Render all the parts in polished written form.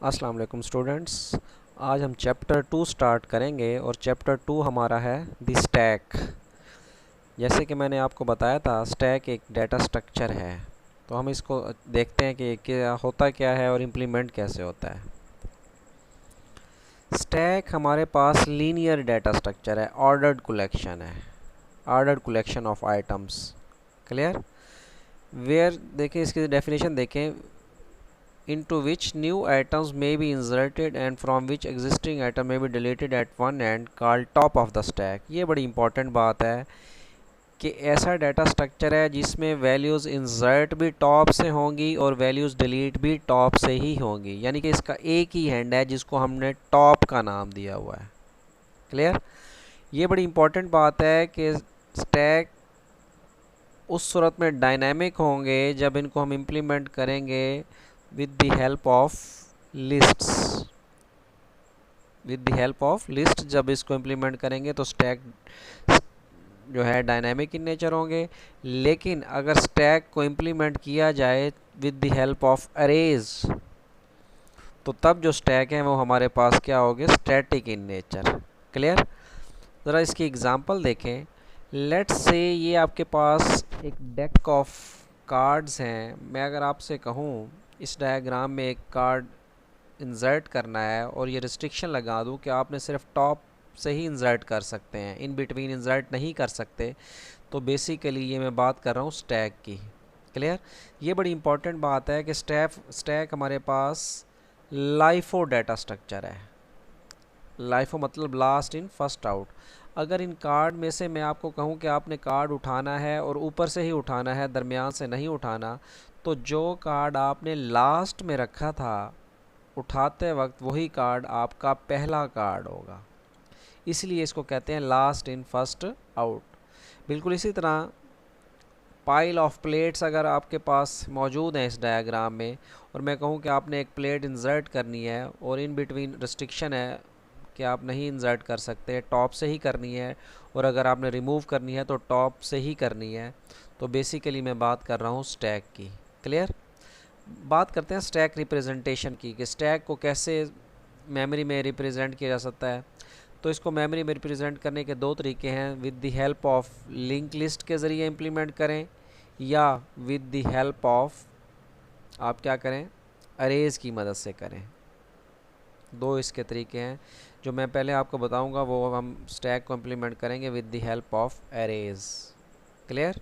अस्सलाम वालेकुम स्टूडेंट्स। आज हम चैप्टर 2 स्टार्ट करेंगे और चैप्टर 2 हमारा है द स्टैक। जैसे कि मैंने आपको बताया था, स्टैक एक डाटा स्ट्रक्चर है। तो हम इसको देखते हैं कि क्या होता क्या है और इम्प्लीमेंट कैसे होता है। स्टैक हमारे पास लीनियर डाटा स्ट्रक्चर है, ऑर्डर्ड कलेक्शन है, ordered collection of items. Clear? वेयर देखें, इसकी डेफिनेशन देखें, into which new items may be inserted and from which existing item may be deleted at one end, called top of the stack। ये बड़ी important बात है कि ऐसा डाटा स्ट्रक्चर है जिसमें वैल्यूज़ इंसर्ट भी टॉप से होंगी और वैल्यूज़ डिलीट भी टॉप से ही होंगी, यानी कि इसका एक ही हैंड है जिसको हमने टॉप का नाम दिया हुआ है। क्लियर? ये बड़ी इंपॉर्टेंट बात है कि स्टैक उस सूरत में डायनामिक होंगे जब इनको हम इम्प्लीमेंट करेंगे with the help of lists। with the help of list जब इसको इम्प्लीमेंट करेंगे तो स्टैक जो है डायनामिक इन नेचर होंगे। लेकिन अगर स्टैक को इम्प्लीमेंट किया जाए with the help of arrays, तो तब जो स्टैक हैं वो हमारे पास क्या होंगे, स्टैटिक इन नेचर। क्लियर? ज़रा इसकी एग्जांपल देखें। लेट्स से ये आपके पास एक डेक ऑफ कार्ड्स हैं। मैं अगर आपसे कहूँ इस डायग्राम में एक कार्ड इंसर्ट करना है और ये रिस्ट्रिक्शन लगा दूँ कि आपने सिर्फ टॉप से ही इंसर्ट कर सकते हैं, इन बिटवीन इंसर्ट नहीं कर सकते, तो बेसिकली ये मैं बात कर रहा हूँ स्टैक की। क्लियर? ये बड़ी इंपॉर्टेंट बात है कि स्टैक हमारे पास लाइफो डाटा स्ट्रक्चर है। लाइफो मतलब लास्ट इन फर्स्ट आउट। अगर इन कार्ड में से मैं आपको कहूँ कि आपने कार्ड उठाना है और ऊपर से ही उठाना है, दरमियान से नहीं उठाना, तो जो कार्ड आपने लास्ट में रखा था उठाते वक्त वही कार्ड आपका पहला कार्ड होगा। इसलिए इसको कहते हैं लास्ट इन फर्स्ट आउट। बिल्कुल इसी तरह पाइल ऑफ प्लेट्स अगर आपके पास मौजूद हैं इस डायग्राम में, और मैं कहूँ कि आपने एक प्लेट इंसर्ट करनी है और इन बिटवीन रिस्ट्रिक्शन है कि आप नहीं इंसर्ट कर सकते, टॉप से ही करनी है, और अगर आपने रिमूव करनी है तो टॉप से ही करनी है, तो बेसिकली मैं बात कर रहा हूँ स्टैक की। क्लियर? बात करते हैं स्टैक रिप्रेजेंटेशन की कि स्टैक को कैसे मेमोरी में रिप्रेजेंट किया जा सकता है। तो इसको मेमोरी में रिप्रेजेंट करने के दो तरीके हैं, with the help of link list के ज़रिए इम्प्लीमेंट करें, या विद द हेल्प ऑफ आप क्या करें, अरेज की मदद से करें। दो इसके तरीके हैं जो मैं पहले आपको बताऊंगा, वो हम स्टैक को इम्प्लीमेंट करेंगे with the help of arrays. Clear?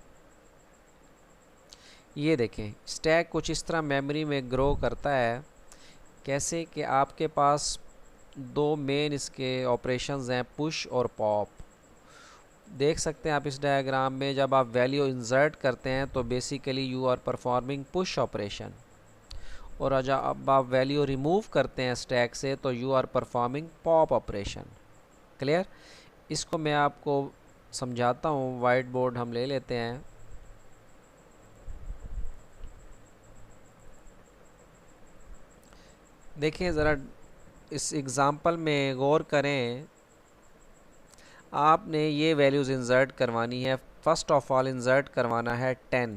ये देखें, स्टैक कुछ इस तरह मेमोरी में ग्रो करता है। कैसे कि आपके पास दो मेन इसके ऑपरेशंस हैं, पुश और पॉप। देख सकते हैं आप इस डायग्राम में, जब आप वैल्यू इंसर्ट करते हैं तो basically you are performing push operation, और जब आप वैल्यू रिमूव करते हैं स्टैक से तो you are performing pop operation. Clear? इसको मैं आपको समझाता हूँ। वाइट बोर्ड हम ले लेते हैं। देखिए ज़रा इस एग्ज़ाम्पल में गौर करें। आपने ये वैल्यूज़ इंसर्ट करवानी है। फ़र्स्ट ऑफ ऑल इंसर्ट करवाना है 10।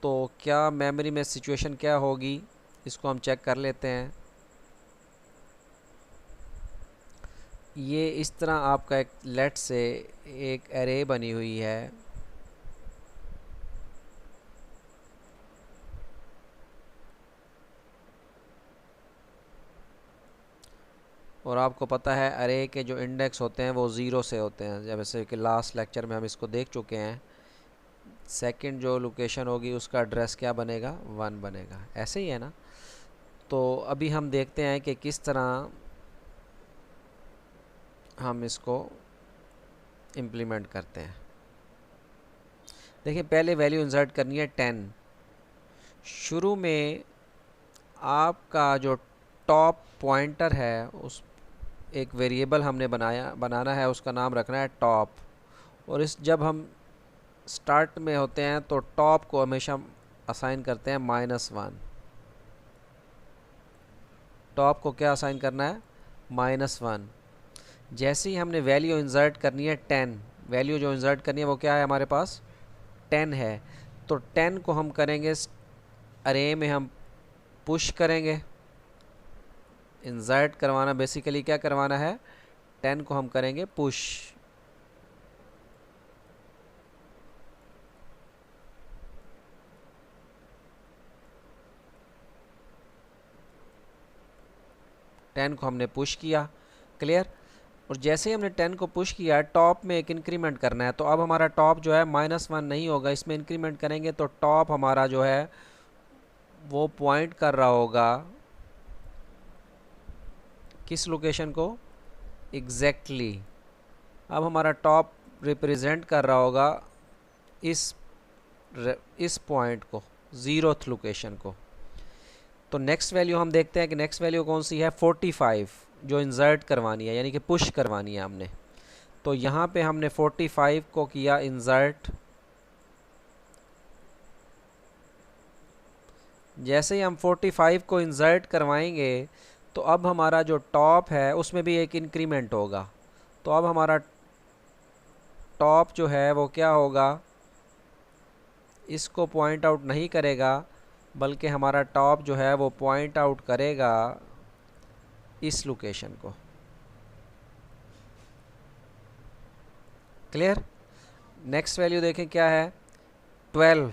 तो क्या मेमोरी में सिचुएशन क्या होगी, इसको हम चेक कर लेते हैं। ये इस तरह आपका एक लेट से एक एरे बनी हुई है, और आपको पता है अरे के जो इंडेक्स होते हैं वो ज़ीरो से होते हैं, जैसे कि लास्ट लेक्चर में हम इसको देख चुके हैं। सेकंड जो लोकेशन होगी उसका एड्रेस क्या बनेगा, 1 बनेगा। ऐसे ही है ना? तो अभी हम देखते हैं कि किस तरह हम इसको इम्प्लीमेंट करते हैं। देखिए, पहले वैल्यू इंसर्ट करनी है 10। शुरू में आपका जो टॉप पॉइंटर है, उस एक वेरिएबल हमने बनाना है, उसका नाम रखना है टॉप। और इस जब हम स्टार्ट में होते हैं तो टॉप को हमेशा असाइन करते हैं -1। टॉप को क्या असाइन करना है, -1। जैसे ही हमने वैल्यू इंसर्ट करनी है 10, वैल्यू जो इंसर्ट करनी है वो क्या है, हमारे पास 10 है, तो 10 को हम करेंगे अरे में हम पुश करेंगे। इंसर्ट करवाना बेसिकली क्या करवाना है, 10 को हम करेंगे पुश। टेन को हमने पुश किया, क्लियर। और जैसे ही हमने 10 को पुश किया, टॉप में एक इंक्रीमेंट करना है, तो अब हमारा टॉप जो है -1 नहीं होगा, इसमें इंक्रीमेंट करेंगे तो टॉप हमारा जो है वो पॉइंट कर रहा होगा किस लोकेशन को, एग्जैक्टली अब हमारा टॉप रिप्रेजेंट कर रहा होगा इस पॉइंट को, 0th लोकेशन को। तो नेक्स्ट वैल्यू हम देखते हैं कि नेक्स्ट वैल्यू कौन सी है, 45 जो इंसर्ट करवानी है, यानी कि पुश करवानी है हमने। तो यहाँ पे हमने 45 को किया इंसर्ट। जैसे ही हम 45 को इंसर्ट करवाएंगे तो अब हमारा जो टॉप है उसमें भी एक इंक्रीमेंट होगा। तो अब हमारा टॉप जो है वो क्या होगा, इसको पॉइंट आउट नहीं करेगा, बल्कि हमारा टॉप जो है वो पॉइंट आउट करेगा इस लोकेशन को, क्लियर। नेक्स्ट वैल्यू देखें क्या है, 12।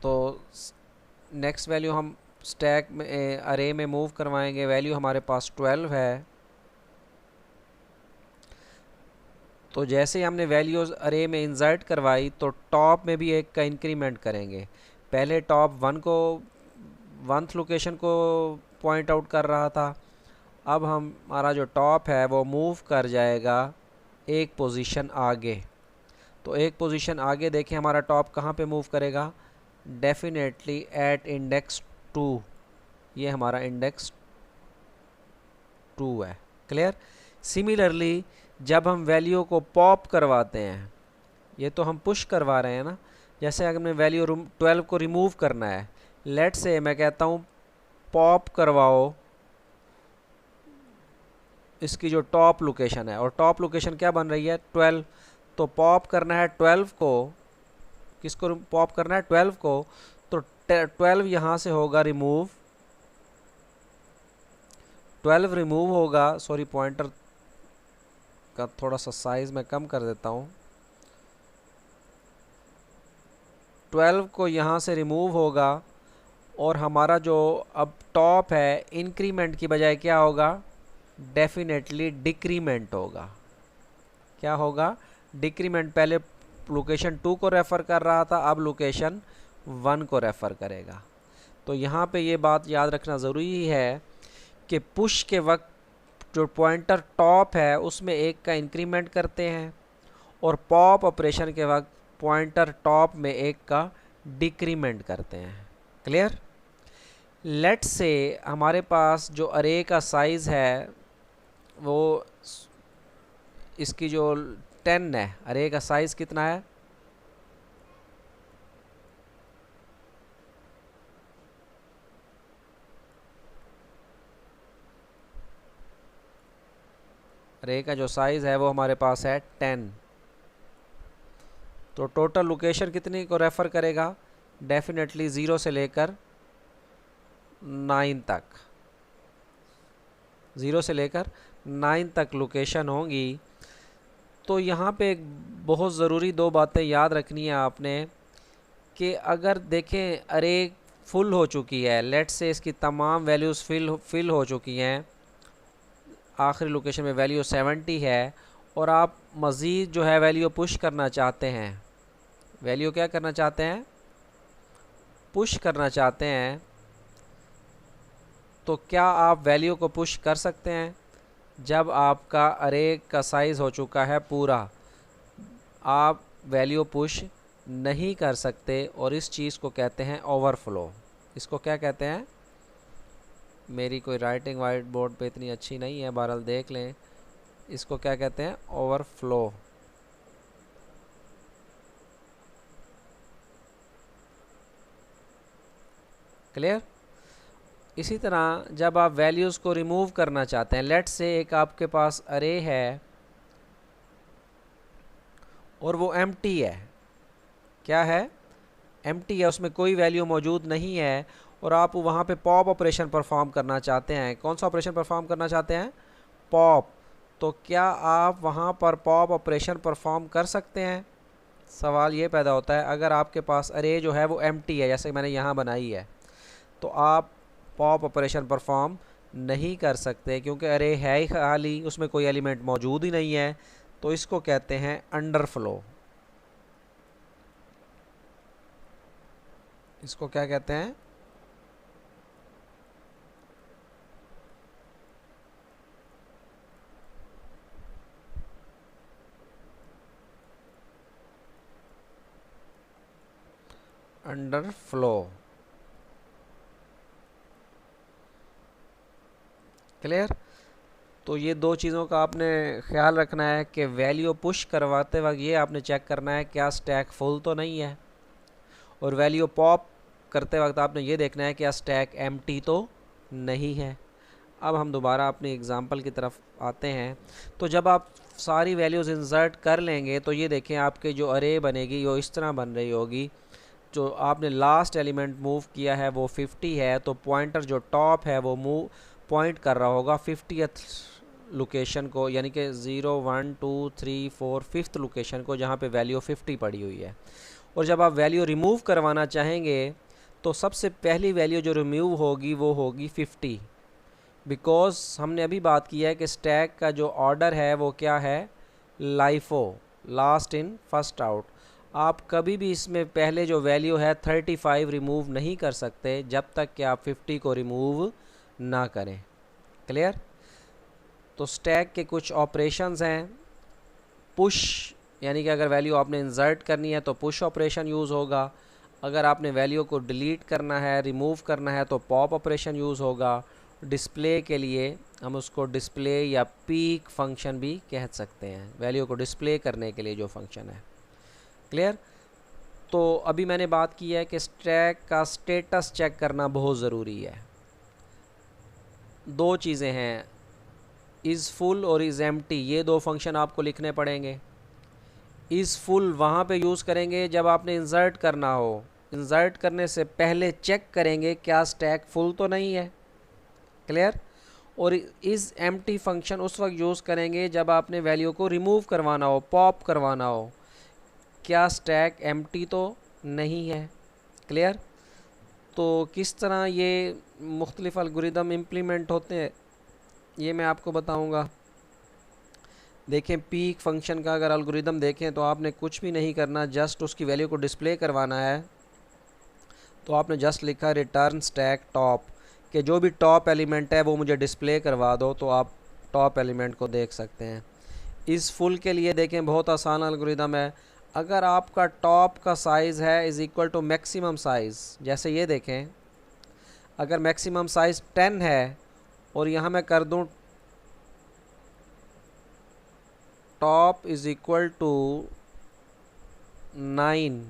तो नेक्स्ट वैल्यू हम स्टैक में अरे में मूव करवाएंगे, वैल्यू हमारे पास 12 है। तो जैसे ही हमने वैल्यूज़ अरे में इंसर्ट करवाई तो टॉप में भी एक का इंक्रीमेंट करेंगे। पहले टॉप 1th लोकेशन को पॉइंट आउट कर रहा था, अब हमारा जो टॉप है वो मूव कर जाएगा एक पोजीशन आगे। तो एक पोजीशन आगे देखें हमारा टॉप कहाँ पे मूव करेगा, डेफिनेटली एट इंडेक्स 2। ये हमारा इंडेक्स 2 है, क्लियर। सिमिलरली जब हम वैल्यू को पॉप करवाते हैं, ये तो हम पुश करवा रहे हैं ना, जैसे अगर हमने वैल्यू 12 को रिमूव करना है, लेट से मैं कहता हूँ पॉप करवाओ इसकी जो टॉप लोकेशन है, और टॉप लोकेशन क्या बन रही है, 12। तो पॉप करना है 12 को, किसको पॉप करना है, 12 को। तो 12 यहाँ से होगा रिमूव, 12 रिमूव होगा, सॉरी पॉइंटर का थोड़ा सा साइज मैं कम कर देता हूँ। 12 को यहाँ से रिमूव होगा और हमारा जो अब टॉप है इंक्रीमेंट की बजाय क्या होगा, डेफिनेटली डिक्रीमेंट होगा। क्या होगा, डिक्रीमेंट। पहले लोकेशन 2 को रेफ़र कर रहा था, अब लोकेशन 1 को रेफ़र करेगा। तो यहाँ पे ये बात याद रखना ज़रूरी है कि पुश के वक्त जो पॉइंटर टॉप है उसमें एक का इंक्रीमेंट करते हैं, और पॉप ऑपरेशन के वक्त पॉइंटर टॉप में एक का डिक्रीमेंट करते हैं, क्लियर। लेट्स से हमारे पास जो अरे का साइज़ है वो इसकी जो 10 है, अरे का साइज़ कितना है, अरे का जो साइज़ है वो हमारे पास है 10। तो टोटल लोकेशन कितनी को रेफ़र करेगा, डेफिनेटली 0 से लेकर 9 तक, 0 से लेकर 9 तक लोकेशन होंगी। तो यहाँ पे एक बहुत ज़रूरी 2 बातें याद रखनी है आपने, कि अगर देखें अरे फुल हो चुकी है, लेट्स से इसकी तमाम वैल्यूज़ फिल हो चुकी हैं, आखिरी लोकेशन में वैल्यू 70 है, और आप मज़ीद जो है वैल्यू पुश करना चाहते हैं, वैल्यू क्या करना चाहते हैं, पुश करना चाहते हैं, तो क्या आप वैल्यू को पुश कर सकते हैं जब आपका अरे का साइज़ हो चुका है पूरा। आप वैल्यू पुश नहीं कर सकते, और इस चीज़ को कहते हैं ओवरफ्लो। इसको क्या कहते हैं, मेरी कोई राइटिंग वाइट बोर्ड पे इतनी अच्छी नहीं है, बहरहाल देख लें, इसको क्या कहते हैं, ओवरफ्लो। क्लियर। इसी तरह जब आप वैल्यूज़ को रिमूव करना चाहते हैं, लेट्स से एक आपके पास अरे है और वो एम्प्टी है, क्या है, एम्प्टी है, उसमें कोई वैल्यू मौजूद नहीं है, और आप वहाँ पे पॉप ऑपरेशन परफॉर्म करना चाहते हैं। कौन सा ऑपरेशन परफॉर्म करना चाहते हैं? पॉप। तो क्या आप वहाँ पर पॉप ऑपरेशन परफॉर्म कर सकते हैं? सवाल ये पैदा होता है, अगर आपके पास अरे जो है वो एम्प्टी है, जैसे मैंने यहाँ बनाई है, तो आप पॉप ऑपरेशन परफॉर्म नहीं कर सकते, क्योंकि अरे है ही खाली, उसमें कोई एलिमेंट मौजूद ही नहीं है। तो इसको कहते हैं अंडरफ्लो। इसको क्या कहते हैं? अंडरफ्लो। क्लियर? तो ये दो चीज़ों का आपने ख्याल रखना है कि वैल्यू पुश करवाते वक्त ये आपने चेक करना है क्या स्टैक फुल तो नहीं है, और वैल्यू पॉप करते वक्त आपने ये देखना है क्या स्टैक एम्प्टी तो नहीं है। अब हम दोबारा अपनी एग्जांपल की तरफ आते हैं। तो जब आप सारी वैल्यूज़ इंसर्ट कर लेंगे तो ये देखें आपके जो अरे बनेगी वो इस तरह बन रही होगी। जो आपने लास्ट एलिमेंट मूव किया है वो 50 है, तो पॉइंटर जो टॉप है वो मूव पॉइंट कर रहा होगा 50th लोकेशन को, यानी कि 0 1 2 3 4 5th लोकेशन को, जहाँ पे वैल्यू 50 पड़ी हुई है। और जब आप वैल्यू रिमूव करवाना चाहेंगे तो सबसे पहली वैल्यू जो रिमूव होगी वो होगी 50, बिकॉज हमने अभी बात की है कि स्टैक का जो ऑर्डर है वो क्या है? LIFO, last in first out. आप कभी भी इसमें पहले जो वैल्यू है 35 रिमूव नहीं कर सकते जब तक कि आप 50 को रिमूव ना करें। क्लियर? तो स्टैक के कुछ ऑपरेशंस हैं। पुश, यानी कि अगर वैल्यू आपने इंसर्ट करनी है तो पुश ऑपरेशन यूज़ होगा। अगर आपने वैल्यू को डिलीट करना है, रिमूव करना है, तो पॉप ऑपरेशन यूज़ होगा। डिस्प्ले के लिए हम उसको डिस्प्ले या पीक फंक्शन भी कह सकते हैं, वैल्यू को डिस्प्ले करने के लिए जो फंक्शन है। क्लियर? तो अभी मैंने बात की है कि स्टैक का स्टेटस चेक करना बहुत ज़रूरी है। दो चीज़ें हैं, इज़ फुल और इज़ एम्प्टी, ये दो फंक्शन आपको लिखने पड़ेंगे। इज़ फुल वहाँ पे यूज़ करेंगे जब आपने इंसर्ट करना हो। इंसर्ट करने से पहले चेक करेंगे क्या स्टैक फुल तो नहीं है। क्लियर? और इज़ एम्प्टी फंक्शन उस वक्त यूज़ करेंगे जब आपने वैल्यू को रिमूव करवाना हो, पॉप करवाना हो, क्या स्टैक एम्प्टी तो नहीं है। क्लियर? तो किस तरह ये मुख्तलिफ अलगोरिदम इम्प्लीमेंट होते हैं ये मैं आपको बताऊंगा। देखें, पीक फंक्शन का अगर अलगोरिदम देखें तो आपने कुछ भी नहीं करना, जस्ट उसकी वैल्यू को डिस्प्ले करवाना है। तो आपने जस्ट लिखा रिटर्न स्टैक टॉप, कि जो भी टॉप एलिमेंट है वो मुझे डिस्प्ले करवा दो, तो आप टॉप एलिमेंट को देख सकते हैं। इस फुल के लिए देखें बहुत आसान अलगोरिदम है। अगर आपका टॉप का साइज़ है is equal to maximum size, जैसे ये देखें, अगर मैक्सिमम साइज़ 10 है और यहाँ मैं कर दूँ टॉप इज़ इक्वल टू 9,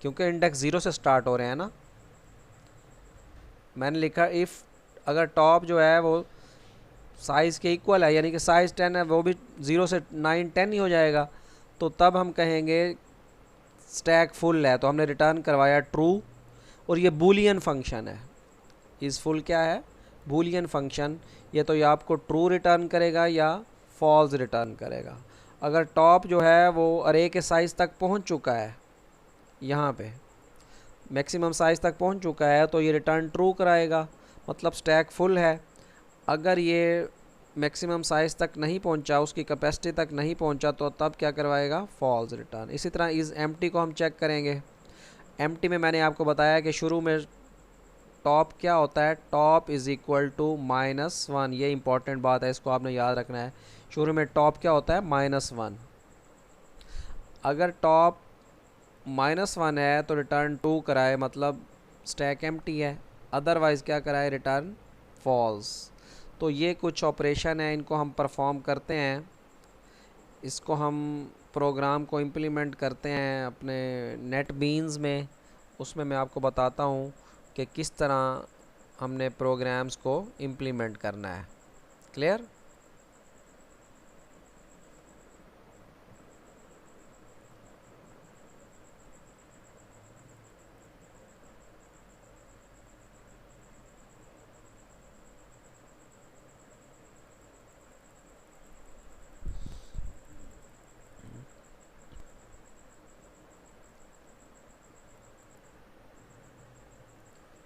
क्योंकि इंडेक्स 0 से स्टार्ट हो रहे हैं ना। मैंने लिखा इफ़ अगर टॉप जो है वो साइज़ के इक्वल है, यानी कि साइज़ 10 है, वो भी 0 से 9 10 ही हो जाएगा, तो तब हम कहेंगे स्टैक फुल है। तो हमने रिटर्न करवाया ट्रू, और ये बूलियन फंक्शन है। इज़ फुल क्या है? Boolean function. ये तो या आपको ट्रू रिटर्न करेगा या फॉल्स रिटर्न करेगा। अगर टॉप जो है वो अरे के साइज़ तक पहुंच चुका है, यहाँ पे मैक्सिमम साइज़ तक पहुंच चुका है, तो ये रिटर्न ट्रू कराएगा, मतलब स्टैक फुल है। अगर ये मैक्सिमम साइज़ तक नहीं पहुंचा, उसकी कैपेसिटी तक नहीं पहुंचा, तो तब क्या करवाएगा? False return. इसी तरह इज़ एम्प्टी को हम चेक करेंगे। एम्प्टी में मैंने आपको बताया कि शुरू में टॉप क्या होता है? Top is equal to -1। ये इंपॉर्टेंट बात है, इसको आपने याद रखना है। शुरू में टॉप क्या होता है? -1। अगर टॉप -1 है तो रिटर्न 2 कराए, मतलब स्टैक एम्प्टी है। अदरवाइज़ क्या कराए? Return false. तो ये कुछ ऑपरेशन है, इनको हम परफॉर्म करते हैं। इसको हम प्रोग्राम को इम्प्लीमेंट करते हैं अपने नेट बीन्स में। उसमें मैं आपको बताता हूँ कि किस तरह हमने प्रोग्राम्स को इम्प्लीमेंट करना है। क्लियर?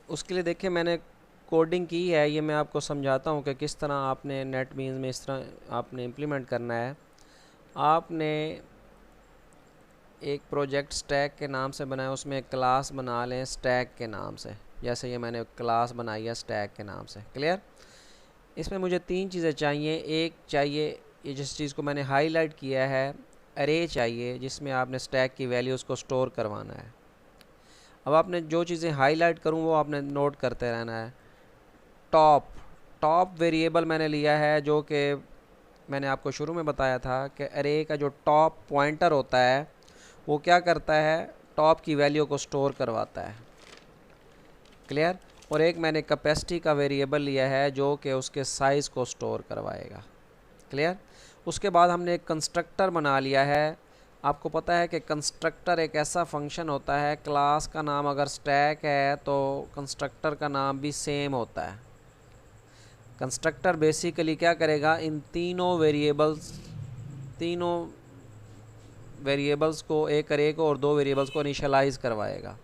उसके लिए देखिए मैंने कोडिंग की है, ये मैं आपको समझाता हूँ कि किस तरह आपने नेटबीन्स में इस तरह आपने इम्प्लीमेंट करना है। आपने एक प्रोजेक्ट स्टैक के नाम से बनाया, उसमें एक क्लास बना लें स्टैक के नाम से, जैसे ये मैंने क्लास बनाई है स्टैक के नाम से। क्लियर? इसमें मुझे तीन चीज़ें चाहिए। एक चाहिए, ये जिस चीज़ को मैंने हाईलाइट किया है, अरे चाहिए जिसमें आपने स्टैक की वैल्यूज़ को स्टोर करवाना है। अब आपने जो चीज़ें हाईलाइट करूँ वो आपने नोट करते रहना है। टॉप टॉप वेरिएबल मैंने लिया है, जो कि मैंने आपको शुरू में बताया था कि अरे का जो टॉप पॉइंटर होता है वो क्या करता है, टॉप की वैल्यू को स्टोर करवाता है। क्लियर? और एक मैंने कैपेसिटी का वेरिएबल लिया है जो कि उसके साइज़ को स्टोर करवाएगा। क्लियर? उसके बाद हमने एक कंस्ट्रक्टर बना लिया है। आपको पता है कि कंस्ट्रक्टर एक ऐसा फंक्शन होता है, क्लास का नाम अगर स्टैक है तो कंस्ट्रक्टर का नाम भी सेम होता है। कंस्ट्रक्टर बेसिकली क्या करेगा, इन तीनों वेरिएबल्स को, एक अरे को और दो वेरिएबल्स को इनिशियलाइज़ करवाएगा।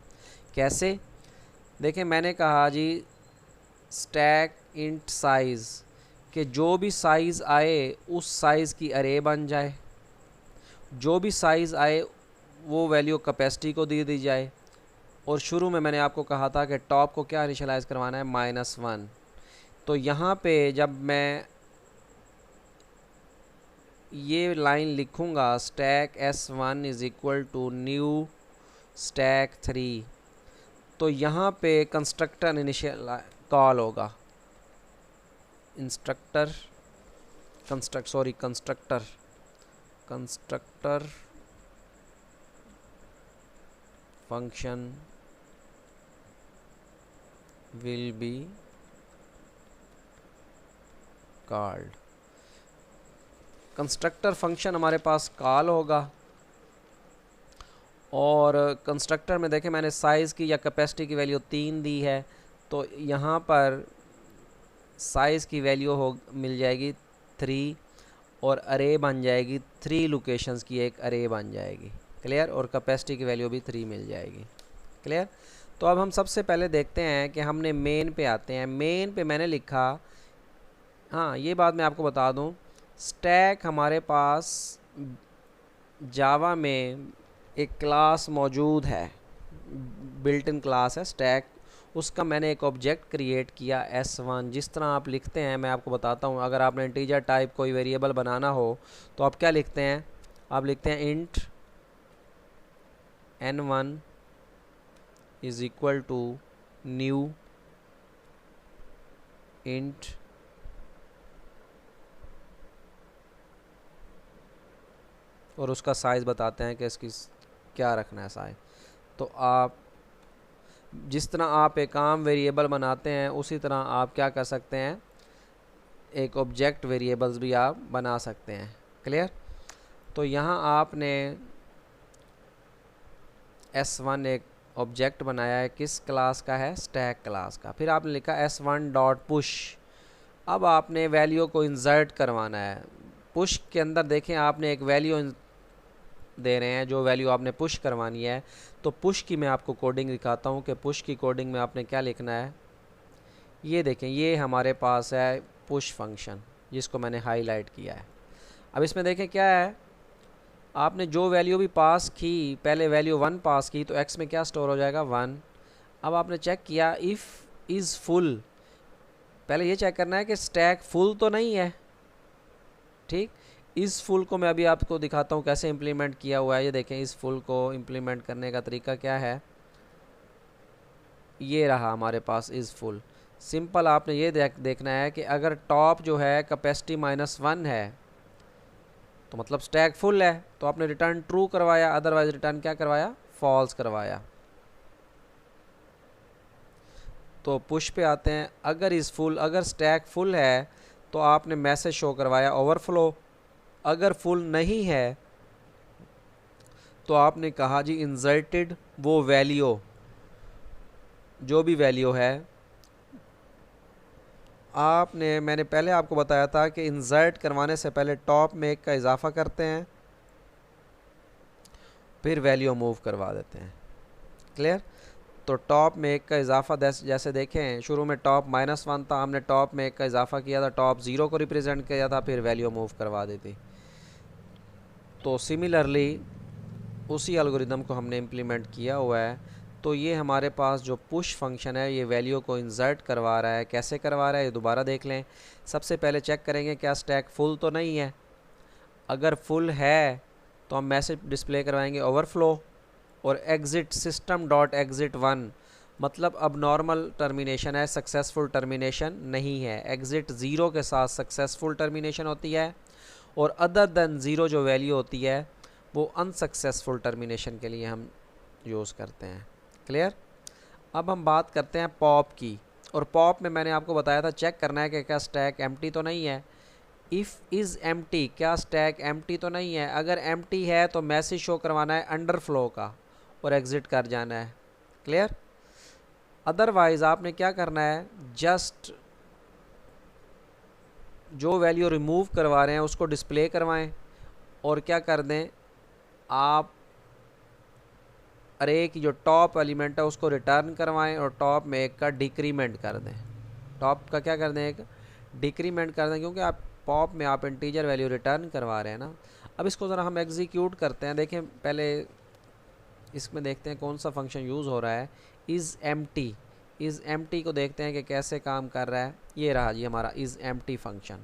कैसे? देखें मैंने कहा जी स्टैक इंट साइज़, कि जो भी साइज़ आए उस साइज़ की अरे बन जाए, जो भी साइज़ आए वो वैल्यू कैपेसिटी को दे दी जाए। और शुरू में मैंने आपको कहा था कि टॉप को क्या इनिशियलाइज़ करवाना है, -1। तो यहाँ पे जब मैं ये लाइन लिखूँगा stack S1 is equal to new stack 3, तो यहाँ पे कंस्ट्रक्टर इनिशियल कॉल होगा, constructor function will be called. Constructor function हमारे पास कॉल होगा, और कंस्ट्रक्टर में देखें मैंने साइज़ की या कैपेसिटी की वैल्यू 3 दी है, तो यहाँ पर साइज़ की वैल्यू मिल जाएगी 3, और अरे बन जाएगी 3 लोकेशंस की एक अरे बन जाएगी। क्लियर? और कैपेसिटी की वैल्यू भी 3 मिल जाएगी। क्लियर? तो अब हम सबसे पहले देखते हैं कि हमने मेन पे आते हैं। मेन पे मैंने लिखा, हाँ ये बात मैं आपको बता दूं, स्टैक हमारे पास जावा में एक क्लास मौजूद है, बिल्ट इन क्लास है स्टैक, उसका मैंने एक ऑब्जेक्ट क्रिएट किया S1। जिस तरह आप लिखते हैं मैं आपको बताता हूँ। अगर आपने इंटीजर टाइप कोई वेरिएबल बनाना हो तो आप क्या लिखते हैं, आप लिखते हैं int n1 is equal to new int और उसका साइज़ बताते हैं कि इसकी क्या रखना है साइज़। तो आप जिस तरह आप एक आम वेरिएबल बनाते हैं उसी तरह आप क्या कर सकते हैं, एक ऑब्जेक्ट वेरिएबल्स भी आप बना सकते हैं। क्लियर? तो यहाँ आपने S1 एक ऑब्जेक्ट बनाया है, किस क्लास का है, स्टैक क्लास का। फिर आपने लिखा S1 डॉट पुश। अब आपने वैल्यू को इंसर्ट करवाना है। पुश के अंदर देखें आपने एक वैल्यू दे रहे हैं, जो वैल्यू आपने पुश करवानी है। तो पुश की मैं आपको कोडिंग दिखाता हूँ कि पुश की कोडिंग में आपने क्या लिखना है। ये देखें, ये हमारे पास है पुश फंक्शन जिसको मैंने हाईलाइट किया है। अब इसमें देखें क्या है, आपने जो वैल्यू भी पास की, पहले वैल्यू 1 पास की, तो x में क्या स्टोर हो जाएगा, 1। अब आपने चेक किया इफ़ इज़ फुल, पहले ये चेक करना है कि स्टैक फुल तो नहीं है। ठीक, इस फुल को मैं अभी आपको दिखाता हूँ कैसे इम्प्लीमेंट किया हुआ है। ये देखें, इस फुल को इम्प्लीमेंट करने का तरीका क्या है, ये रहा हमारे पास इज़ फुल। सिंपल आपने ये देखना है कि अगर टॉप जो है कैपेसिटी -1 है तो मतलब स्टैक फुल है, तो आपने रिटर्न ट्रू करवाया, अदरवाइज रिटर्न क्या करवाया, फॉल्स करवाया। तो पुश पे आते हैं, अगर इज़ फुल, अगर स्टैक फुल है तो आपने मैसेज शो करवाया ओवरफ्लो। अगर फुल नहीं है तो आपने कहा जी इंसर्टेड वो वैल्यू, जो भी वैल्यू है आपने, मैंने पहले आपको बताया था कि इंसर्ट करवाने से पहले टॉप में एक का इजाफा करते हैं, फिर वैल्यू मूव करवा देते हैं। क्लियर? तो टॉप में 1 का इजाफा जैसे देखें शुरू में टॉप -1 था, हमने टॉप में 1 का इजाफा किया था, टॉप 0 को रिप्रेजेंट किया था, फिर वैल्यू मूव करवा दी थी। तो सिमिलरली उसी एल्गोरिदम को हमने इम्प्लीमेंट किया हुआ है। तो ये हमारे पास जो पुश फंक्शन है ये वैल्यू को इंसर्ट करवा रहा है। कैसे करवा रहा है ये दोबारा देख लें। सबसे पहले चेक करेंगे क्या स्टैक फुल तो नहीं है। अगर फुल है तो हम मैसेज डिस्प्ले करवाएंगे ओवरफ्लो, और एग्ज़िट सिस्टम डॉट एग्ज़िट 1 मतलब अब नॉर्मल टर्मिनेशन है, सक्सेसफुल टर्मिनेशन नहीं है। एग्ज़िट 0 के साथ सक्सेसफुल टर्मिनेशन होती है, और अदर देन 0 जो वैल्यू होती है वो अनसक्सेसफुल टर्मिनेशन के लिए हम यूज़ करते हैं। क्लियर। अब हम बात करते हैं पॉप की, और पॉप में मैंने आपको बताया था चेक करना है कि क्या स्टैक एम्प्टी तो नहीं है। इफ़ इज़ एम्प्टी, क्या स्टैक एम्प्टी तो नहीं है। अगर एम्प्टी है तो मैसेज शो करवाना है अंडरफ्लो का और एग्ज़िट कर जाना है। क्लियर। अदरवाइज़ आपने क्या करना है, जस्ट जो वैल्यू रिमूव करवा रहे हैं उसको डिस्प्ले करवाएं, और क्या कर दें आप अरे की जो टॉप एलिमेंट है उसको रिटर्न करवाएं, और टॉप में 1 का डिक्रीमेंट कर दें। टॉप का क्या कर दें, एक डिक्रीमेंट कर दें, क्योंकि आप पॉप में आप इंटीजर वैल्यू रिटर्न करवा रहे हैं ना। अब इसको ज़रा हम एग्जीक्यूट करते हैं। देखें पहले इसमें देखते हैं कौन सा फंक्शन यूज़ हो रहा है। इज़ एम्प्टी को देखते हैं कि कैसे काम कर रहा है। ये रहा जी हमारा इज़ एम्प्टी फंक्शन।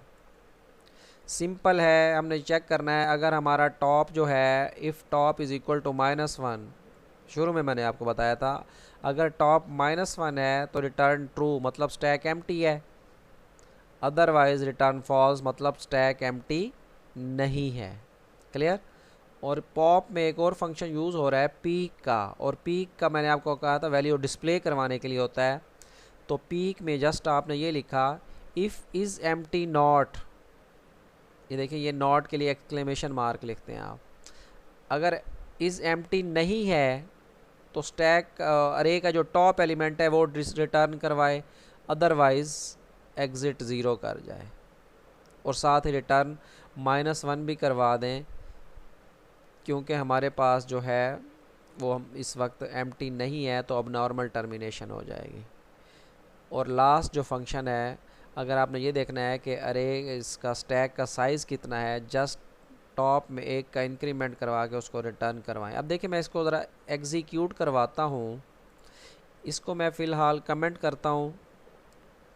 सिंपल है, हमने चेक करना है अगर हमारा टॉप जो है if top is equal to -1, शुरू में मैंने आपको बताया था अगर टॉप -1 है तो रिटर्न ट्रू मतलब स्टैक एम्प्टी है, अदरवाइज रिटर्न फॉल्स मतलब स्टैक एम्प्टी नहीं है। क्लियर। और पॉप में एक और फंक्शन यूज़ हो रहा है पीक का, और पीक का मैंने आपको कहा था वैल्यू डिस्प्ले करवाने के लिए होता है। तो पीक में जस्ट आपने ये लिखा इफ़ इज़ एम्प्टी नॉट, ये देखिए ये नॉट के लिए एक्सक्लेमेशन मार्क लिखते हैं आप। अगर इज़ एम्प्टी नहीं है तो स्टैक अरे का जो टॉप एलिमेंट है वो रिटर्न करवाए, अदरवाइज़ एग्ज़िट 0 कर जाए, और साथ ही रिटर्न -1 भी करवा दें, क्योंकि हमारे पास जो है वो हम इस वक्त एम्प्टी नहीं है तो अब नॉर्मल टर्मिनेशन हो जाएगी। और लास्ट जो फंक्शन है, अगर आपने ये देखना है कि अरे इसका स्टैक का साइज़ कितना है, जस्ट टॉप में 1 का इंक्रीमेंट करवा के उसको रिटर्न करवाएं। अब देखिए मैं इसको ज़रा एग्जीक्यूट करवाता हूँ। इसको मैं फ़िलहाल कमेंट करता हूँ,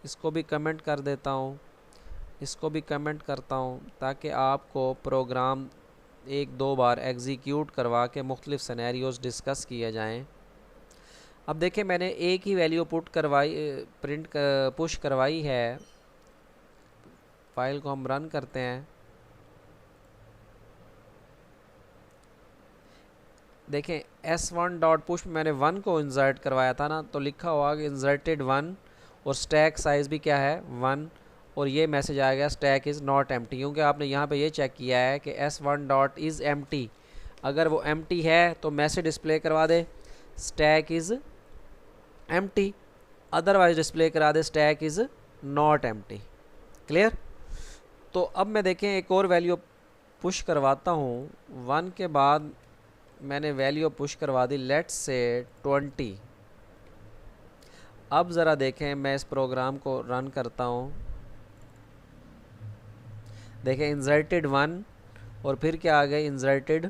इसको भी कमेंट कर देता हूँ, इसको भी कमेंट करता हूँ, ताकि आपको प्रोग्राम 1-2 बार एग्जीक्यूट करवा के मुख्तलिफ सिनेरियोज़ डिस्कस किए जाएँ। अब देखिए मैंने एक ही वैल्यू पुश करवाई है। फाइल को हम रन करते हैं। देखें s1 डॉट पुश में मैंने 1 को इंसर्ट करवाया था ना, तो लिखा हुआ कि इंसर्टेड 1, और स्टैक साइज़ भी क्या है 1, और ये मैसेज आ गया स्टैक इज़ नॉट एम्प्टी, क्योंकि आपने यहाँ पे ये चेक किया है कि s1 डॉट इज़ एम्प्टी। अगर वो एम्प्टी है तो मैसेज डिस्प्ले करवा दे stack is empty, otherwise display करा दे stack is not empty. Clear. तो अब मैं देखें एक और वैल्यू पुश करवाता हूँ। 1 के बाद मैंने वैल्यू पुश करवा दी लेट्स से 20। अब ज़रा देखें मैं इस प्रोग्राम को रन करता हूँ। देखें इंसर्टेड 1 और फिर क्या आ गए इंसर्टेड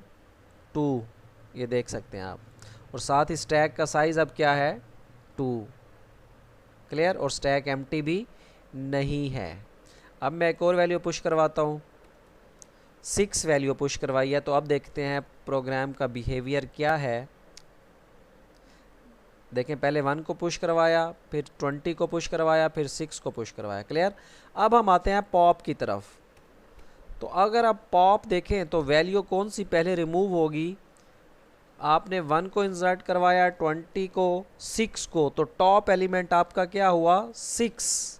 2, ये देख सकते हैं आप, और साथ ही स्टैक का साइज़ अब क्या है 2। क्लियर। और स्टैक एम्प्टी भी नहीं है। अब मैं एक और वैल्यू पुश करवाता हूँ, 6 वैल्यू पुश करवाई है। तो अब देखते हैं प्रोग्राम का बिहेवियर क्या है। देखें पहले 1 को पुश करवाया, फिर 20 को पुश करवाया, फिर 6 को पुश करवाया। क्लियर। अब हम आते हैं पॉप की तरफ। तो अगर आप पॉप देखें तो वैल्यू कौन सी पहले रिमूव होगी। आपने 1 को इंसर्ट करवाया, 20 को, 6 को, तो टॉप एलिमेंट आपका क्या हुआ 6।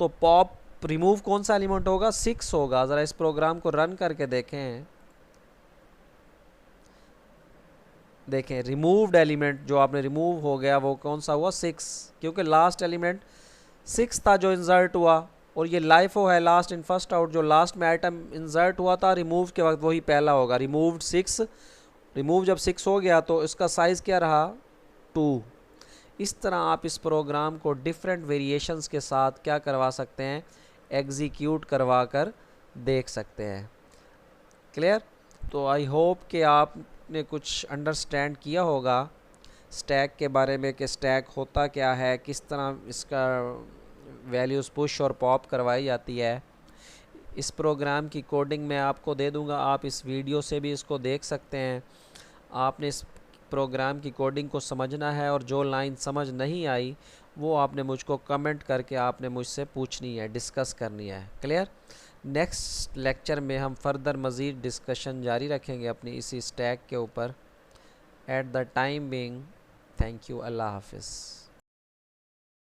तो पॉप रिमूव कौन सा एलिमेंट होगा 6 होगा। ज़रा इस प्रोग्राम को रन करके देखें। देखें रिमूव्ड एलिमेंट जो आपने रिमूव हो गया वो कौन सा हुआ 6, क्योंकि लास्ट एलिमेंट 6 था जो इंसर्ट हुआ, और ये लाइफो है लास्ट इन फर्स्ट आउट, जो लास्ट में आइटम इंसर्ट हुआ था रिमूव के वक्त वही पहला होगा। रिमूव्ड 6, रिमूव जब 6 हो गया तो इसका साइज़ क्या रहा 2। इस तरह आप इस प्रोग्राम को डिफरेंट वेरिएशंस के साथ क्या करवा सकते हैं, एग्जीक्यूट करवा कर देख सकते हैं। क्लियर? तो आई होप कि आपने कुछ अंडरस्टैंड किया होगा स्टैक के बारे में कि स्टैक होता क्या है, किस तरह इसका वैल्यूज़ पुश और पॉप करवाई जाती है। इस प्रोग्राम की कोडिंग मैं आपको दे दूंगा, आप इस वीडियो से भी इसको देख सकते हैं। आपने इस प्रोग्राम की कोडिंग को समझना है और जो लाइन समझ नहीं आई वो आपने मुझको कमेंट करके आपने मुझसे पूछनी है, डिस्कस करनी है। क्लियर? नेक्स्ट लेक्चर में हम फर्दर मज़ीद डिस्कशन जारी रखेंगे अपनी इसी स्टैक के ऊपर। At the time being, thank you, अल्लाह हाफिज़।